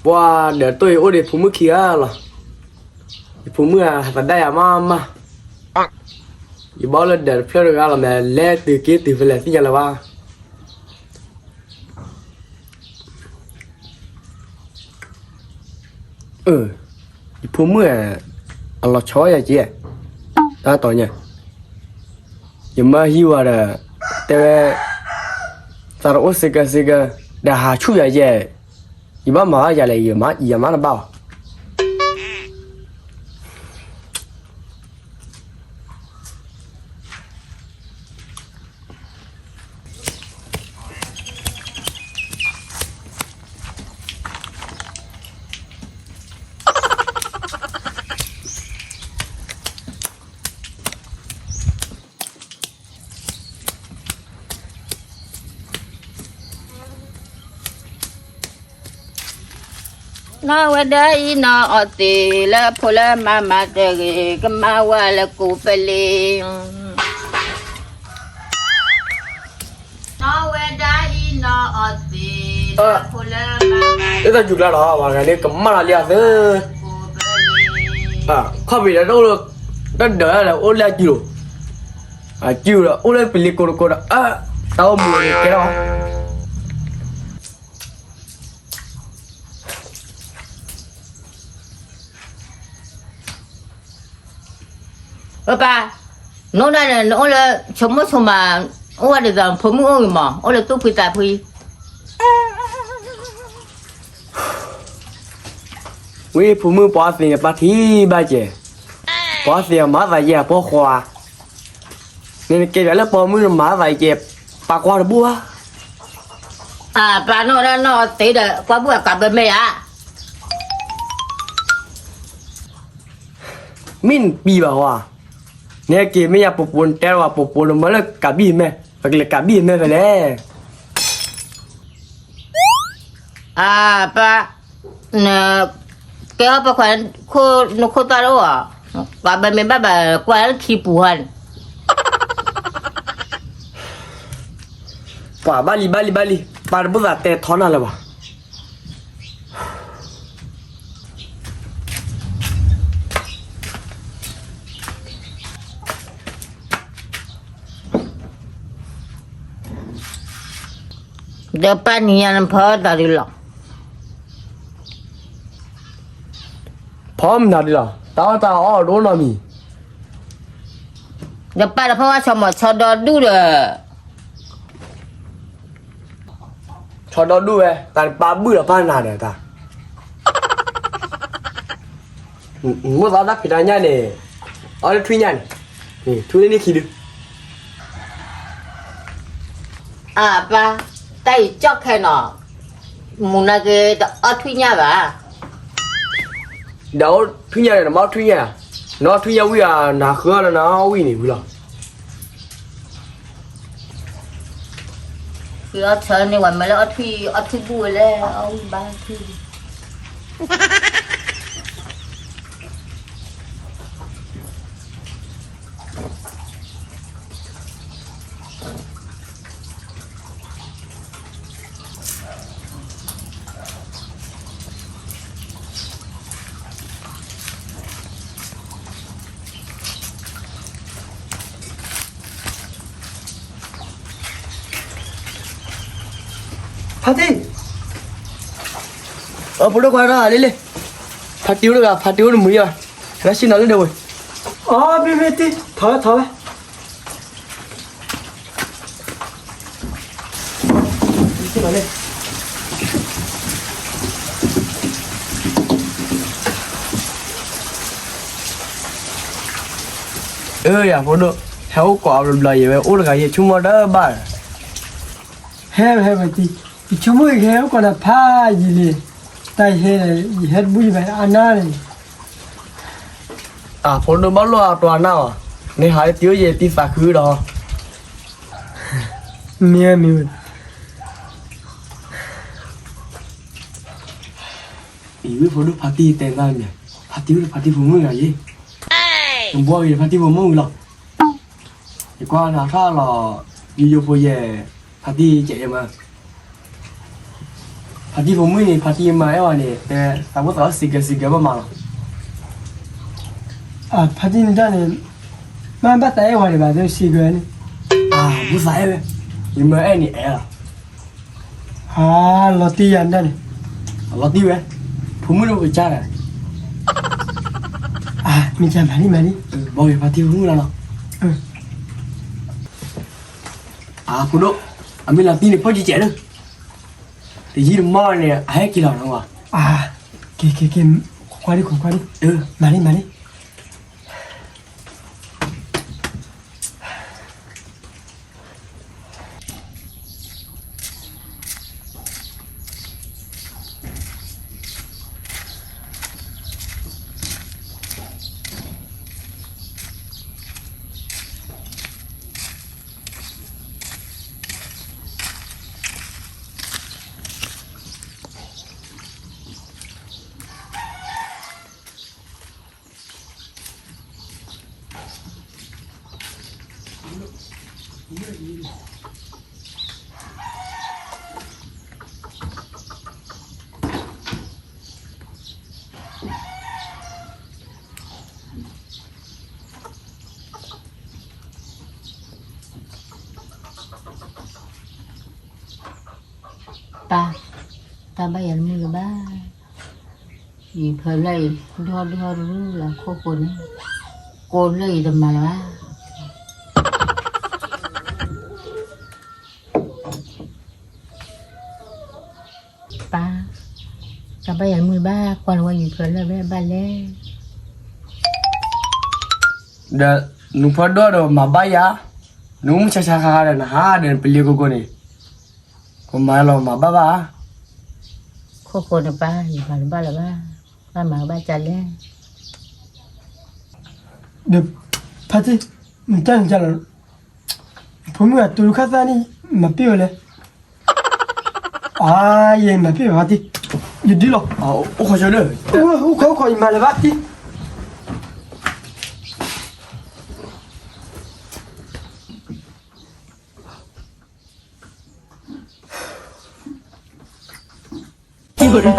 哇，这对我的父母去啊了，父母啊，反正呀妈妈，一包了这票了了没，来对给对回来，听见了吧？父母啊，老吵呀姐，打到呢，也没希望的，但咱我这个，那还出呀姐，一般嘛下来也蛮的吧。那我的一那奥地了，破了妈妈的个妈我了古不灵。那我的一那奥地了，破了妈妈。这就来了，我看你干嘛了俩子？啊，咖啡的都了，那得了，我俩酒，啊酒了，我俩比你过了啊，到我们给了。爸，弄那人弄了什么什么，我的人父母嘛，我的都会打会。为父母把钱把提把钱，把钱买在家不花，你给了父母买在家，把花的不啊？啊，爸那对的，我不干不没啊。min bi bahwa ne ke me ya popon terwa popon mala kabi me pagle kabi me vele 啊，爸，那给我把款扣到了啊，爸爸没爸爸管起不完。pa bali par bu te thona la ba Depan ni yang nampak dari lah. phom na di la ta o do na mi Depan apa macam codor dulu dah. chodo du e ta pa bu la pa na de ta mu da pidanya ne o twinya ni twi ni khidu Apa? Tay chok hay nó. Muna ke ở nhà ba. đâu twinya ne ma twinya nó twinya wi à na khơ la na wi ni wi la Khi ở chơi này còn mấy là ở thuy bùi lên, ông ba thuy. 파티 보러 가라 릴리 파티우로 가 파티우로 뭐야 하나씩 나는데 왜 비메티 더 이렇게 가네 야 보러 héo quả rồi về út cái gì chúng mà đỡ bà héo vậy thì chúng mới héo còn là pha gì liền tay hết bụi vậy ăn này phone nó bao lo toàn nào nên hai tiêu gì tí phá khứ đó mía mía ý với phone party tên nào nhỉ party phụ nữ là gì chúng bao giờ party phụ nữ lắm thì qua nào khác là yêu bây giờ party trẻ mà 파티 보면이 파티 마에 와니 에 사고서 시게 봐 아 파티는 자네 만 봤다 해 와리 봐도 시간이 아 무슨 애 이마 애니 애라 아 로티 안다네 어디 왜 부모를 왜 잘해 아 미자 많이 뭐야 파티 부모라나 응 아 그도 아밀라 비니 퍼지 째르 이 마네 아예 길어나 와 아 걔 고과리 응 많이 ba ta bây giờ mua ba gì phải lấy đo là khô cô lấy đầm mà ba ba ta bây giờ mua ba còn qua gì phải lấy ba lê 다 누파도로 마바야 너무 차차하는 하는 빌리고 거니 고마로 마바바 khô là ba gì mà là ba mà ba chả lê 네 파티 일단 잘 보면 둘카사니 맞비올래 아예 맞비 파티 유딜로 아 오카저르 오카 이말레 파티 이거를